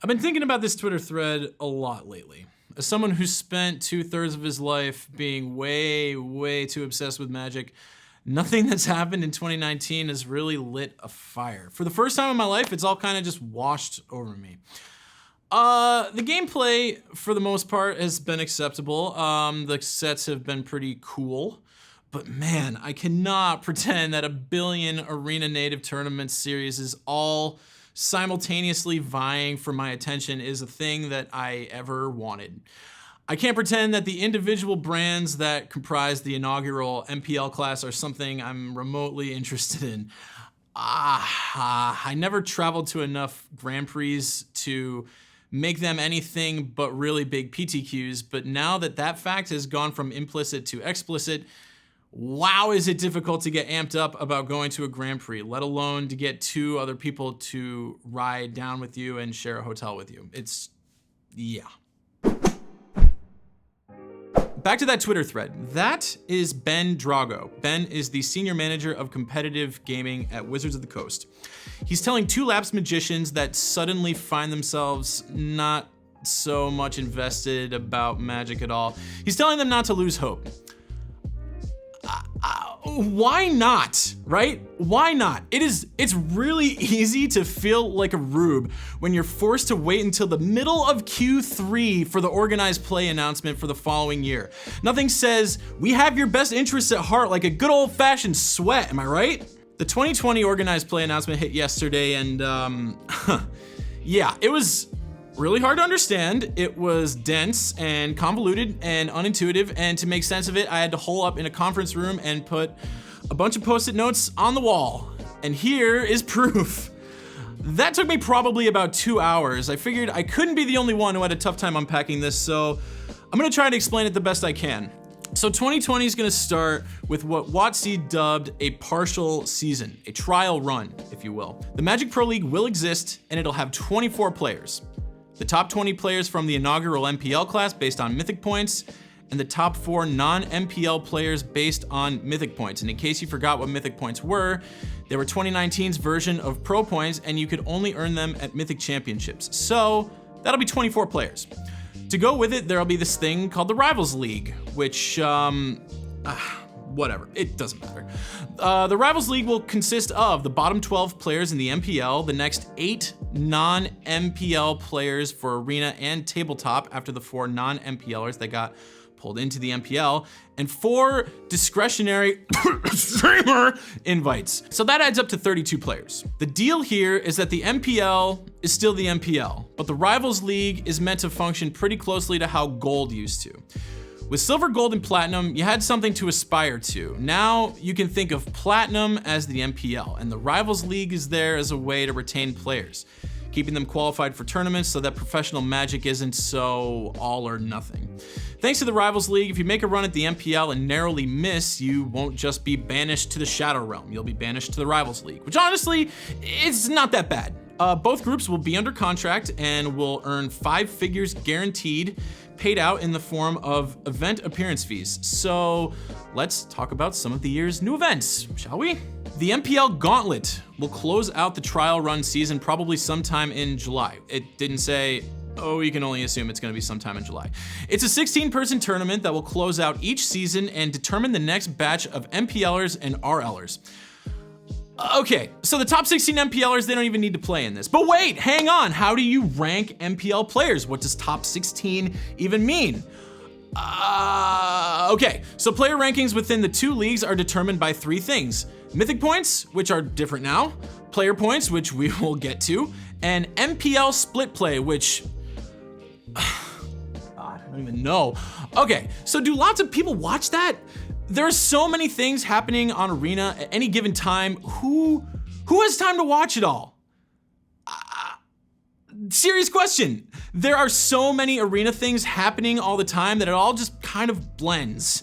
I've been thinking about this Twitter thread a lot lately. As someone who spent 2/3 of his life being way too obsessed with Magic, nothing that's happened in 2019 has really lit a fire. For the first time in my life, it's all kind of just washed over me. The gameplay, for the most part, has been acceptable. The sets have been pretty cool. But man, I cannot pretend that a billion Arena Native Tournament series is all simultaneously vying for my attention is a thing that I ever wanted. I can't pretend that the individual brands that comprise the inaugural MPL class are something I'm remotely interested in. I never traveled to enough Grand Prix to make them anything but really big PTQs, but now that that fact has gone from implicit to explicit, wow, is it difficult to get amped up about going to a Grand Prix, let alone to get 2 other people to ride down with you and share a hotel with you. Yeah. Back to that Twitter thread. That is Ben Drago. Ben is the senior manager of competitive gaming at Wizards of the Coast. He's telling 2 lapsed magicians that suddenly find themselves not so much invested about Magic at all. He's telling them not to lose hope. Why not, right? Why not? It's really easy to feel like a rube when you're forced to wait until the middle of Q3 for the organized play announcement for the following year. Nothing says, we have your best interests at heart like a good old-fashioned sweat, am I right? The 2020 organized play announcement hit yesterday and yeah, it was really hard to understand. It was dense and convoluted and unintuitive, and to make sense of it, I had to hole up in a conference room and put a bunch of Post-it notes on the wall. And here is proof. That took me probably about 2 hours. I figured I couldn't be the only one who had a tough time unpacking this, so I'm gonna try to explain it the best I can. So 2020 is gonna start with what WotC dubbed a partial season, a trial run, if you will. The Magic Pro League will exist, and it'll have 24 players. The top 20 players from the inaugural MPL class based on Mythic points, and the top 4 non-MPL players based on Mythic points. And in case you forgot what Mythic points were, they were 2019's version of Pro points, and you could only earn them at Mythic championships. So that'll be 24 players. To go with it, there'll be this thing called the Rivals League, which, whatever, it doesn't matter. The Rivals League will consist of the bottom 12 players in the MPL, the next 8 non-MPL players for Arena and Tabletop after the 4 non-MPLers that got pulled into the MPL, and 4 discretionary streamer invites. So that adds up to 32 players. The deal here is that the MPL is still the MPL, but the Rivals League is meant to function pretty closely to how Gold used to. With Silver, Gold, and Platinum, you had something to aspire to. Now you can think of Platinum as the MPL, and the Rivals League is there as a way to retain players, keeping them qualified for tournaments so that professional Magic isn't so all or nothing. Thanks to the Rivals League, if you make a run at the MPL and narrowly miss, you won't just be banished to the Shadow Realm, you'll be banished to the Rivals League, which honestly, it's not that bad. Both groups will be under contract and will earn 5 figures guaranteed, paid out in the form of event appearance fees. So let's talk about some of the year's new events, shall we? The MPL Gauntlet will close out the trial run season probably sometime in July. It didn't say, oh, you can only assume it's gonna be sometime in July. It's a 16-person tournament that will close out each season and determine the next batch of MPLers and RLers. Okay, so the top 16 MPLers, they don't even need to play in this. But wait, hang on, how do you rank MPL players? What does top 16 even mean? Okay, so player rankings within the 2 leagues are determined by 3 things. Mythic points, which are different now, player points, which we will get to, and MPL split play, which, I don't even know. Okay, so do lots of people watch that? There are so many things happening on Arena at any given time. Who has time to watch it all? Serious question. There are so many Arena things happening all the time that it all just kind of blends.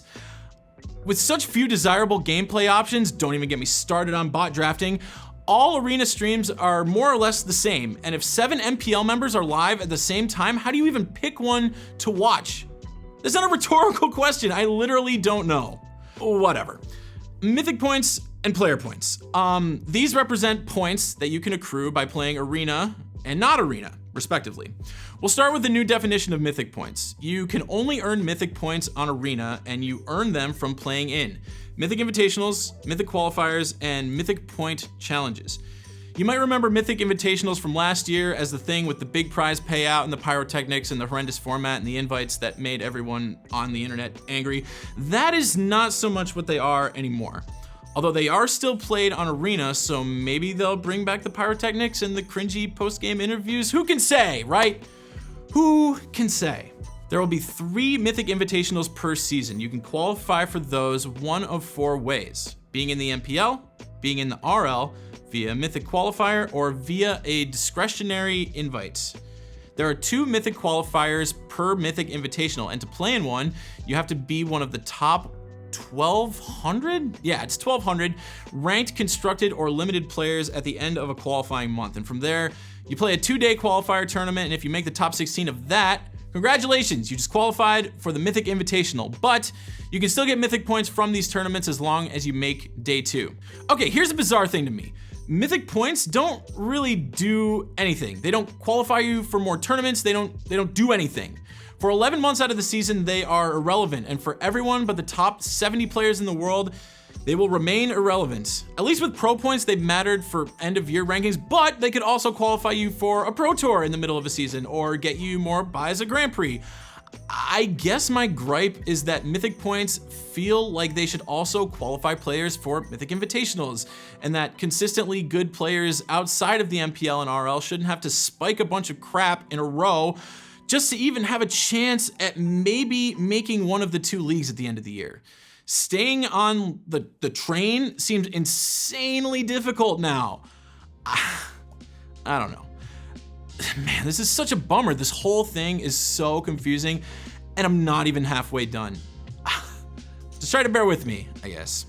With such few desirable gameplay options, don't even get me started on bot drafting, all Arena streams are more or less the same. And if 7 MPL members are live at the same time, how do you even pick one to watch? That's not a rhetorical question. I literally don't know. Whatever. Mythic points and player points. These represent points that you can accrue by playing Arena and not Arena. respectively. We'll start with the new definition of Mythic points. You can only earn Mythic points on Arena, and you earn them from playing in Mythic Invitationals, Mythic Qualifiers, and Mythic Point Challenges. You might remember Mythic Invitationals from last year as the thing with the big prize payout and the pyrotechnics and the horrendous format and the invites that made everyone on the internet angry. That is not so much what they are anymore. Although they are still played on Arena, so maybe they'll bring back the pyrotechnics and the cringy post-game interviews. Who can say, right? Who can say? There will be 3 Mythic Invitationals per season. You can qualify for those one of 4 ways: being in the MPL, being in the RL, via Mythic Qualifier, or via a discretionary invite. There are 2 Mythic Qualifiers per Mythic Invitational, and to play in one, you have to be one of the top 1,200? Yeah, it's 1,200 ranked, constructed, or limited players at the end of a qualifying month. And from there, you play a 2-day qualifier tournament, and if you make the top 16 of that, congratulations, you just qualified for the Mythic Invitational. But you can still get Mythic points from these tournaments as long as you make day 2. Okay, here's a bizarre thing to me. Mythic points don't really do anything. They don't qualify you for more tournaments. They don't do anything. For 11 months out of the season, they are irrelevant, and for everyone but the top 70 players in the world, they will remain irrelevant. At least with pro points, they've mattered for end of year rankings, but they could also qualify you for a pro tour in the middle of a season or get you more buys at Grand Prix. I guess my gripe is that Mythic points feel like they should also qualify players for Mythic Invitationals, and that consistently good players outside of the MPL and RL shouldn't have to spike a bunch of crap in a row just to even have a chance at maybe making one of the 2 leagues at the end of the year. Staying on the train seems insanely difficult now. I don't know. Man, this is such a bummer. This whole thing is so confusing, and I'm not even halfway done. Just try to bear with me, I guess.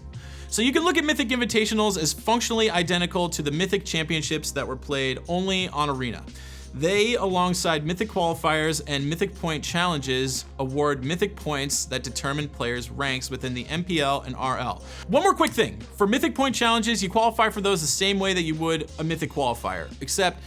So you can look at Mythic Invitationals as functionally identical to the Mythic Championships that were played only on Arena. They, alongside Mythic Qualifiers and Mythic Point Challenges, award Mythic points that determine players' ranks within the MPL and RL. One more quick thing. For Mythic Point Challenges, you qualify for those the same way that you would a Mythic Qualifier, except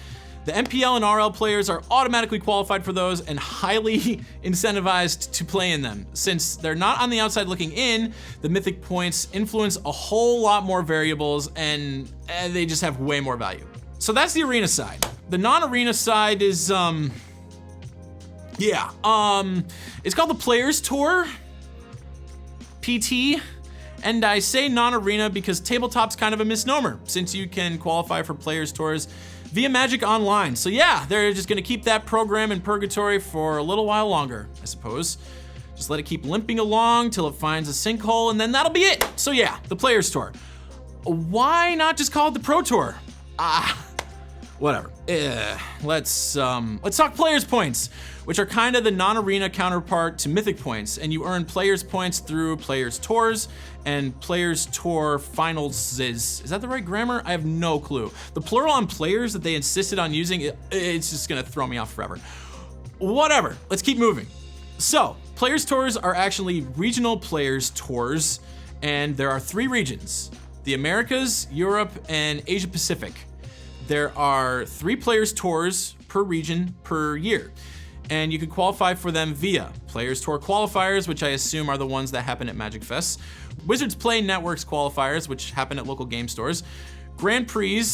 the MPL and RL players are automatically qualified for those and highly incentivized to play in them. Since they're not on the outside looking in, the Mythic points influence a whole lot more variables, and they just have way more value. So that's the Arena side. The non-Arena side is, it's called the Players Tour, PT, and I say non-Arena because tabletop's kind of a misnomer, since you can qualify for Players Tours via Magic Online. So yeah, they're just gonna keep that program in purgatory for a little while longer, I suppose. Just let it keep limping along till it finds a sinkhole, and then that'll be it. So yeah, the Players Tour. Why not just call it the Pro Tour? Whatever. Let's talk Players Points, which are kind of the non-Arena counterpart to Mythic Points, and you earn Players Points through Players Tours and Players Tour Finals. Is that the right grammar? I have no clue. The plural on players that they insisted on using, it's just gonna throw me off forever. Whatever, let's keep moving. So, Players Tours are actually regional Players Tours, and there are 3 regions: the Americas, Europe, and Asia Pacific. There are 3 Players Tours per region per year, and you can qualify for them via Players Tour Qualifiers, which I assume are the ones that happen at Magic Fest, Wizards Play Networks Qualifiers, which happen at local game stores, Grand Prix,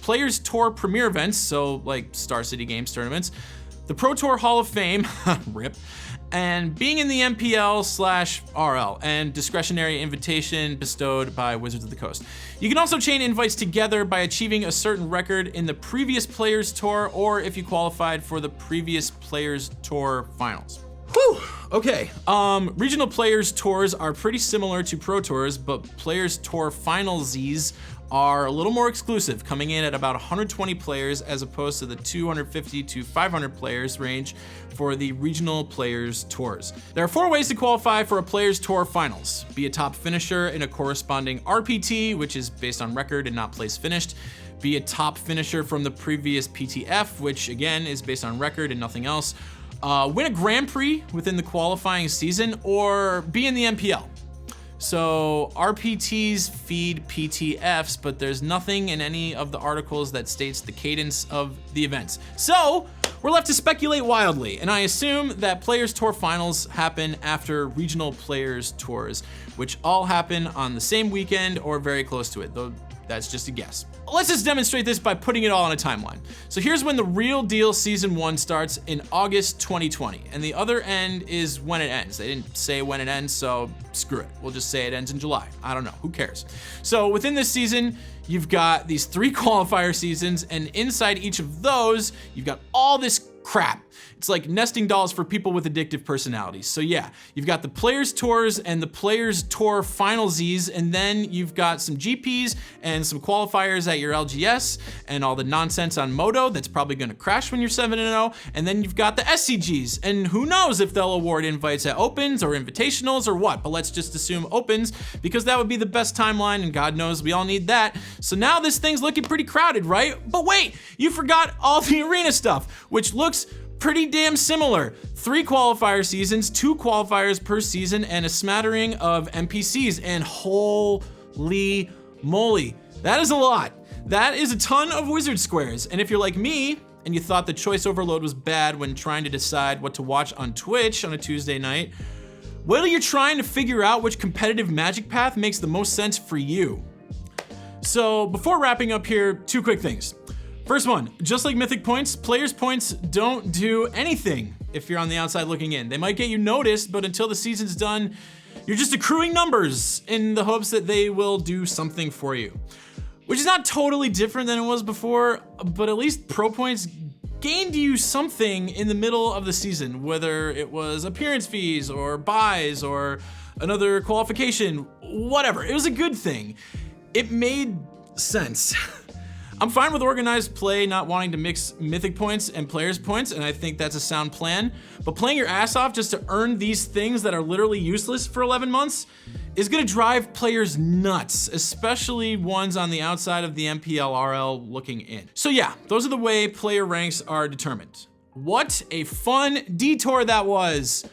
Players Tour Premier Events, so like Star City Games tournaments, the Pro Tour Hall of Fame, RIP, and being in the MPL/RL, and discretionary invitation bestowed by Wizards of the Coast. You can also chain invites together by achieving a certain record in the previous Players Tour, or if you qualified for the previous Players Tour finals. Whew, okay. Regional Players Tours are pretty similar to Pro Tours, but Players Tour Finalsies are a little more exclusive, coming in at about 120 players as opposed to the 250 to 500 players range for the regional Players Tours. There are 4 ways to qualify for a Players Tour Finals: be a top finisher in a corresponding RPT, which is based on record and not place finished; be a top finisher from the previous PTF, which again is based on record and nothing else; win a Grand Prix within the qualifying season; or be in the MPL. So RPTs feed PTFs, but there's nothing in any of the articles that states the cadence of the events. So we're left to speculate wildly, and I assume that Players Tour finals happen after regional Players Tours, which all happen on the same weekend or very close to it, though that's just a guess. Let's just demonstrate this by putting it all on a timeline. So here's when the real deal season 1 starts in August 2020, and the other end is when it ends. They didn't say when it ends, so screw it. We'll just say it ends in July. I don't know, who cares? So within this season, you've got these 3 qualifier seasons, and inside each of those, you've got all this crap. It's like nesting dolls for people with addictive personalities. So yeah, you've got the Players Tours and the Players Tour Finalsies, and then you've got some GPs and some qualifiers at your LGS and all the nonsense on Moto that's probably gonna crash when you're 7-0, and then you've got the SCGs, and who knows if they'll award invites at Opens or Invitationals or what, but let's just assume Opens because that would be the best timeline, and God knows we all need that. So now this thing's looking pretty crowded, right? But wait, you forgot all the arena stuff, which looks pretty damn similar. 3 qualifier seasons, 2 qualifiers per season, and a smattering of NPCs, and holy moly, that is a lot. That is a ton of wizard squares, and if you're like me, and you thought the choice overload was bad when trying to decide what to watch on Twitch on a Tuesday night, wait till you're trying to figure out which competitive Magic path makes the most sense for you. So before wrapping up here, 2 quick things. First one, just like Mythic points, Players points don't do anything if you're on the outside looking in. They might get you noticed, but until the season's done, you're just accruing numbers in the hopes that they will do something for you. Which is not totally different than it was before, but at least Pro points gained you something in the middle of the season, whether it was appearance fees or buys or another qualification, whatever. It was a good thing. It made sense. I'm fine with organized play not wanting to mix Mythic points and Players points, and I think that's a sound plan, but playing your ass off just to earn these things that are literally useless for 11 months is gonna drive players nuts, especially ones on the outside of the MPL RL looking in. So yeah, those are the way player ranks are determined. What a fun detour that was.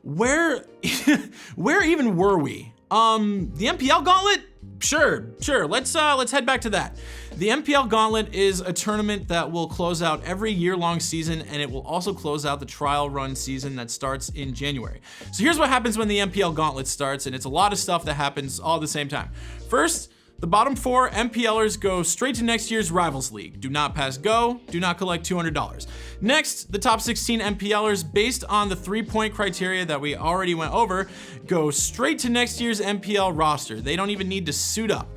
Where even were we? The MPL Gauntlet? Sure, let's head back to that. The MPL Gauntlet is a tournament that will close out every year-long season, and it will also close out the trial run season that starts in January. So here's what happens when the MPL Gauntlet starts, and it's a lot of stuff that happens all at the same time. First, the bottom 4 MPLers go straight to next year's Rivals League. Do not pass go, do not collect $200. Next, the top 16 MPLers, based on the 3-point criteria that we already went over, go straight to next year's MPL roster. They don't even need to suit up.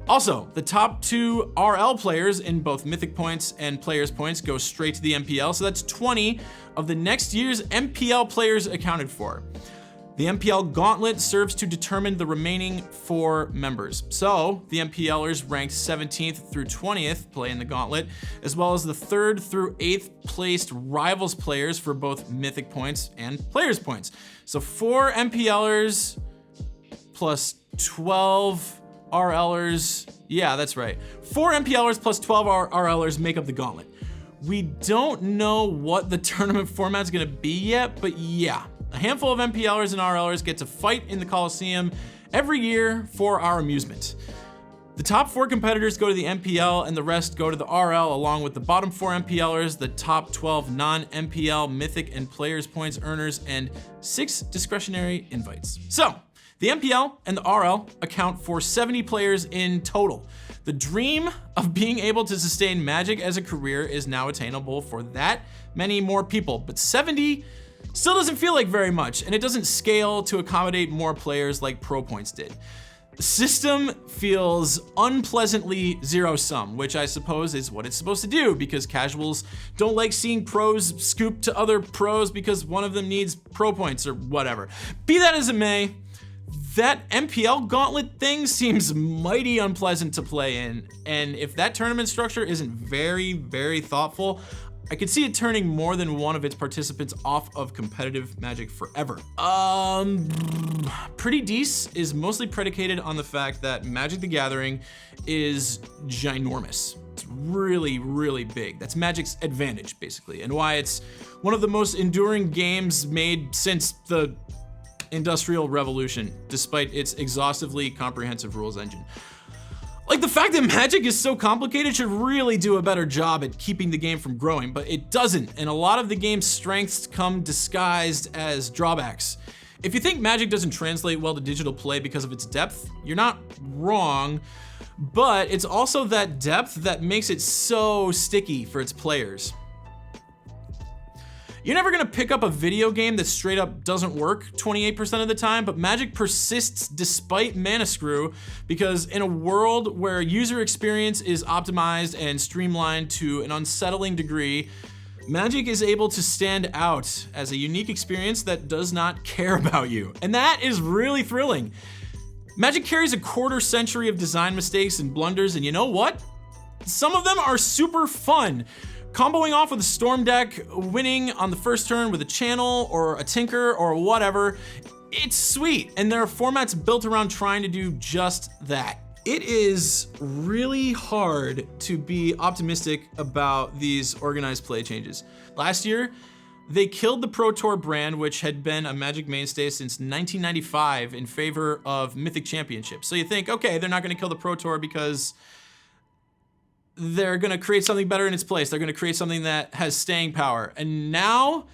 Also, the top 2 RL players in both Mythic points and Players points go straight to the MPL, so that's 20 of the next year's MPL players accounted for. The MPL Gauntlet serves to determine the remaining 4 members. So, the MPLers ranked 17th through 20th play in the Gauntlet, as well as the 3rd through 8th placed Rivals players for both Mythic points and Players points. So 4 MPLers plus 12 RLers, yeah, that's right. 4 MPLers plus 12 RLers make up the Gauntlet. We don't know what the tournament format's gonna be yet, but yeah, a handful of MPLers and RLers get to fight in the Coliseum every year for our amusement. The top 4 competitors go to the MPL and the rest go to the RL, along with the bottom 4 MPLers, the top 12 non-MPL Mythic and Players points earners, and 6 discretionary invites. So, the MPL and the RL account for 70 players in total. The dream of being able to sustain Magic as a career is now attainable for that many more people, but 70 still doesn't feel like very much, and it doesn't scale to accommodate more players like Pro Points did. The system feels unpleasantly zero-sum, which I suppose is what it's supposed to do, because casuals don't like seeing pros scoop to other pros because one of them needs Pro Points or whatever. Be that as it may, that MPL Gauntlet thing seems mighty unpleasant to play in, and if that tournament structure isn't very, very thoughtful, I could see it turning more than one of its participants off of competitive Magic forever. Pretty Deece is mostly predicated on the fact that Magic the Gathering is ginormous. It's really, really big. That's Magic's advantage, basically, and why it's one of the most enduring games made since the Industrial Revolution, despite its exhaustively comprehensive rules engine. Like, the fact that Magic is so complicated should really do a better job at keeping the game from growing, but it doesn't, and a lot of the game's strengths come disguised as drawbacks. If you think Magic doesn't translate well to digital play because of its depth, you're not wrong, but it's also that depth that makes it so sticky for its players. You're never gonna pick up a video game that straight up doesn't work 28% of the time, but Magic persists despite mana screw, because in a world where user experience is optimized and streamlined to an unsettling degree, Magic is able to stand out as a unique experience that does not care about you. And that is really thrilling. Magic carries a quarter century of design mistakes and blunders, and you know what? Some of them are super fun. Comboing off with a Storm deck, winning on the first turn with a Channel or a Tinker or whatever, it's sweet, and there are formats built around trying to do just that. It is really hard to be optimistic about these organized play changes. Last year, they killed the Pro Tour brand, which had been a Magic mainstay since 1995, in favor of Mythic Championships. So you think, okay, they're not gonna kill the Pro Tour because they're gonna create something better in its place. They're gonna create something that has staying power. And now,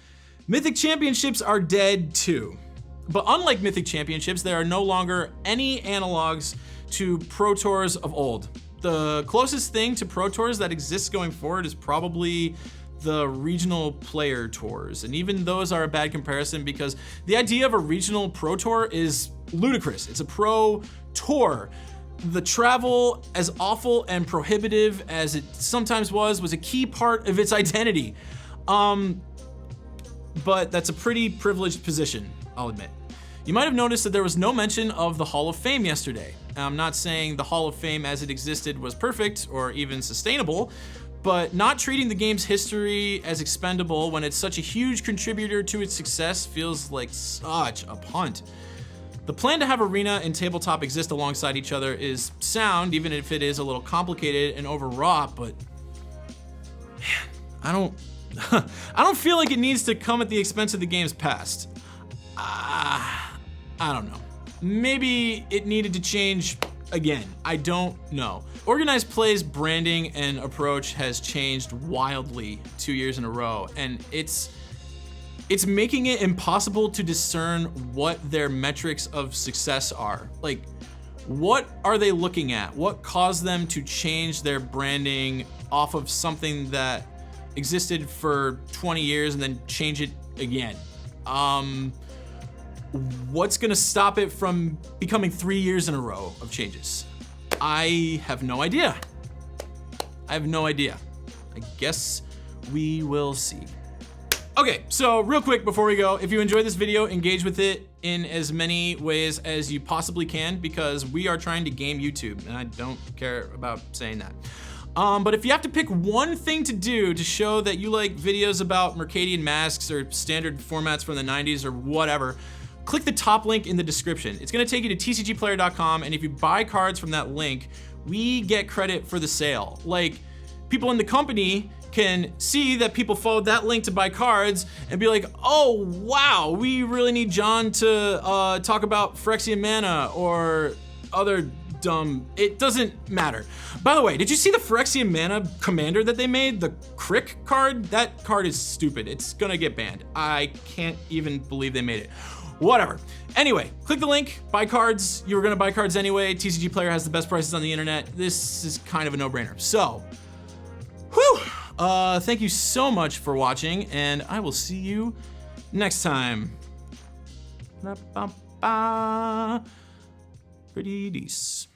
Mythic Championships are dead too. But unlike Mythic Championships, there are no longer any analogs to Pro Tours of old. The closest thing to Pro Tours that exists going forward is probably the regional player tours. And even those are a bad comparison, because the idea of a regional Pro Tour is ludicrous. It's a Pro Tour. The travel, as awful and prohibitive as it sometimes was a key part of its identity. But that's a pretty privileged position, I'll admit. You might have noticed that there was no mention of the Hall of Fame yesterday. I'm not saying the Hall of Fame as it existed was perfect or even sustainable, but not treating the game's history as expendable when it's such a huge contributor to its success feels like such a punt. The plan to have Arena and Tabletop exist alongside each other is sound, even if it is a little complicated and overwrought, but man, I don't feel like it needs to come at the expense of the game's past. I don't know. Maybe it needed to change again. I don't know. Organized Play's branding and approach has changed wildly 2 years in a row, and it's making it impossible to discern what their metrics of success are. Like, what are they looking at? What caused them to change their branding off of something that existed for 20 years and then change it again? What's gonna stop it from becoming 3 years in a row of changes? I have no idea. I have no idea. I guess we will see. Okay, so real quick before we go, if you enjoyed this video, engage with it in as many ways as you possibly can, because we are trying to game YouTube, and I don't care about saying that. But if you have to pick one thing to do to show that you like videos about Mercadian masks or standard formats from the 90s or whatever, click the top link in the description. It's gonna take you to TCGplayer.com, and if you buy cards from that link, we get credit for the sale. Like, people in the company can see that people followed that link to buy cards and be like, oh wow, we really need John to talk about Phyrexian Mana or other dumb, it doesn't matter. By the way, did you see the Phyrexian Mana commander that they made? The Crick card? That card is stupid. It's gonna get banned. I can't even believe they made it. Whatever. Anyway, click the link, buy cards. You were gonna buy cards anyway. TCG Player has the best prices on the internet. This is kind of a no-brainer. So, whew. Thank you so much for watching, and I will see you next time. Pretty Deece.